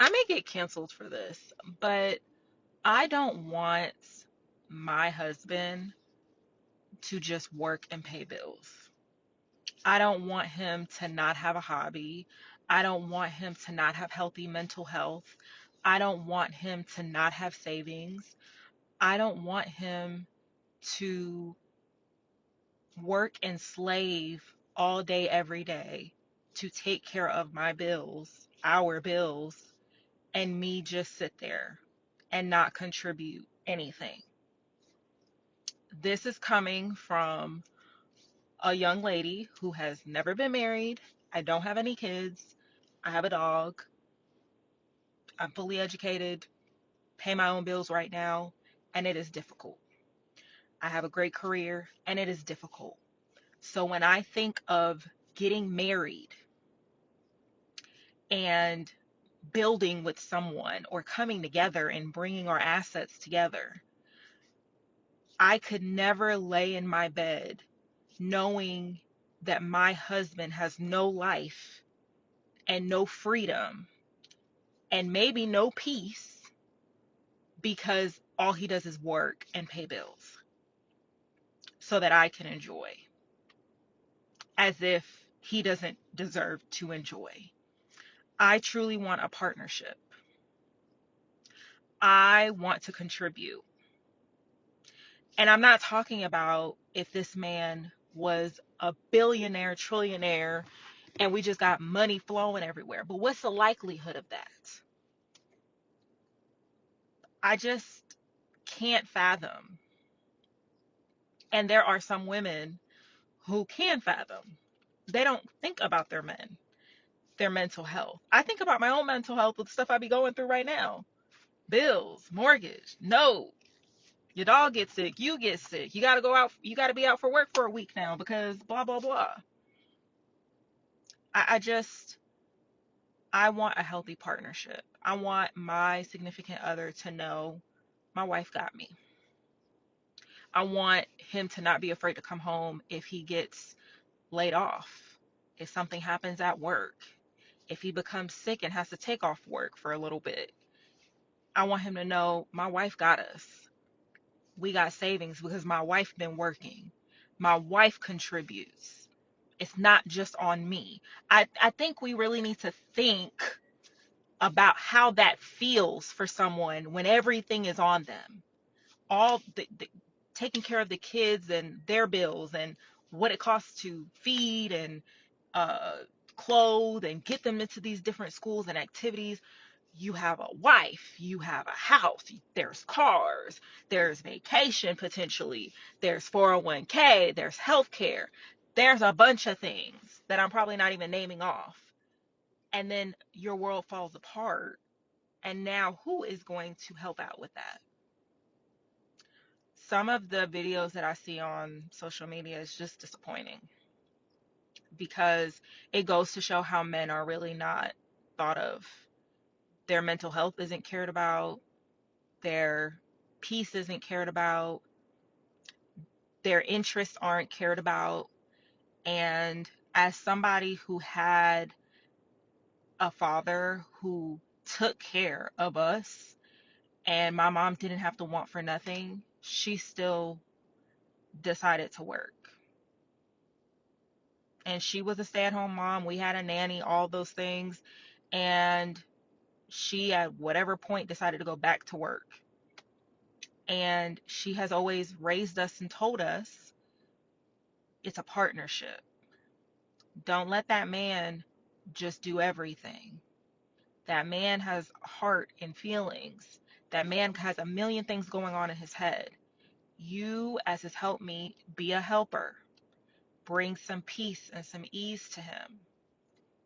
I may get canceled for this, but I don't want my husband to just work and pay bills. I don't want him to not have a hobby. I don't want him to not have healthy mental health. I don't want him to not have savings. I don't want him to work and slave all day, every day to take care of my bills, our bills, and me just sit there and not contribute anything. This is coming from a young lady who has never been married. I don't have any kids. I have a dog. I'm fully educated, pay my own bills right now, and it is difficult. I have a great career, and it is difficult. So when I think of getting married and building with someone or coming together and bringing our assets together, I could never lay in my bed knowing that my husband has no life and no freedom and maybe no peace because all he does is work and pay bills so that I can enjoy, as if he doesn't deserve to enjoy. I truly want a partnership. I want to contribute. And I'm not talking about if this man was a billionaire, trillionaire, and we just got money flowing everywhere. But what's the likelihood of that? I just can't fathom. And there are some women who can fathom. They don't think about their men, their mental health. I think about my own mental health with the stuff I be going through right now. Bills, mortgage, no. Your dog gets sick, you get sick. You gotta go out, you gotta be out for work for a week now because blah blah blah. I just I want a healthy partnership. I want my significant other to know my wife got me. I want him to not be afraid to come home if he gets laid off, if something happens at work, if he becomes sick and has to take off work for a little bit. I want him to know my wife got us. We got savings because my wife been working. My wife contributes. It's not just on me. I think we really need to think about how that feels for someone when everything is on them. All the taking care of the kids and their bills and what it costs to feed and uh, clothe and get them into these different schools and activities. You have a wife, you have a house, there's cars, there's vacation potentially, there's 401k, there's healthcare, there's a bunch of things that I'm probably not even naming off. And then your world falls apart. And now who is going to help out with that? Some of the videos that I see on social media is just disappointing because it goes to show how men are really not thought of. Their mental health isn't cared about, their peace isn't cared about, their interests aren't cared about. And as somebody who had a father who took care of us, and my mom didn't have to want for nothing, she still decided to work. And she was a stay-at-home mom. We had a nanny, all those things. And she, at whatever point, decided to go back to work. And she has always raised us and told us it's a partnership. Don't let that man just do everything. That man has heart and feelings. That man has a million things going on in his head. You, as his helpmeet, be a helper. Bring some peace and some ease to him.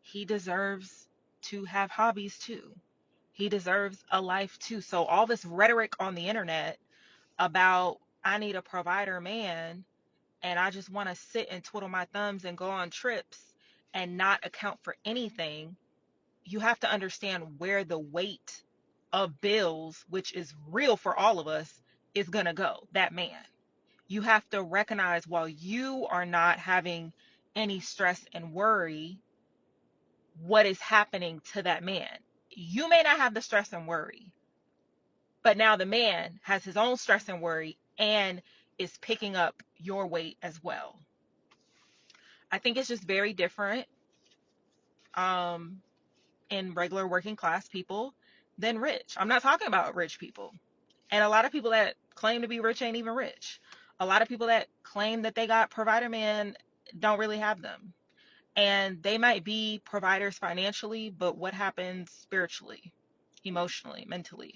He deserves to have hobbies too. He deserves a life too. So all this rhetoric on the internet about I need a provider man and I just want to sit and twiddle my thumbs and go on trips and not account for anything, you have to understand where the weight of bills, which is real for all of us, is going to go. That man. You have to recognize while you are not having any stress and worry, what is happening to that man. You may not have the stress and worry, but now the man has his own stress and worry and is picking up your weight as well. I think it's just very different um, in regular working class people than rich. I'm not talking about rich people. And a lot of people that claim to be rich ain't even rich. A lot of people that claim that they got provider man don't really have them. And they might be providers financially, but what happens spiritually, emotionally, mentally?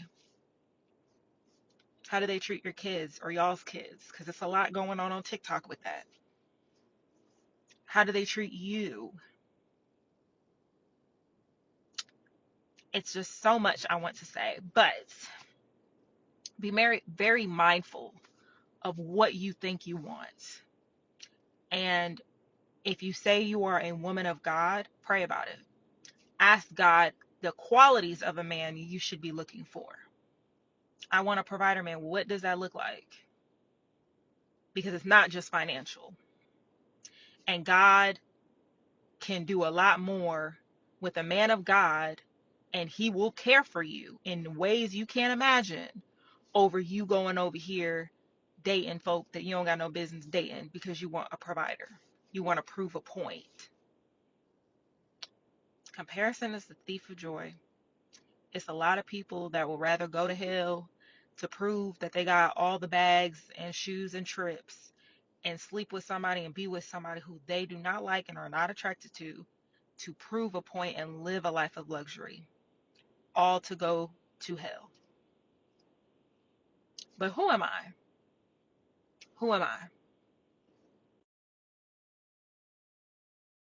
How do they treat your kids or y'all's kids? Because it's a lot going on TikTok with that. How do they treat you? It's just so much I want to say, but be very mindful of what you think you want. And if you say you are a woman of God, pray about it. Ask God the qualities of a man you should be looking for. I want a provider man. What does that look like? Because it's not just financial. And God can do a lot more with a man of God, and he will care for you in ways you can't imagine over you going over here dating folk that you don't got no business dating because you want a provider. You want to prove a point. Comparison is the thief of joy. It's a lot of people that will rather go to hell to prove that they got all the bags and shoes and trips and sleep with somebody and be with somebody who they do not like and are not attracted to prove a point and live a life of luxury, all to go to hell. But who am I? Who am I?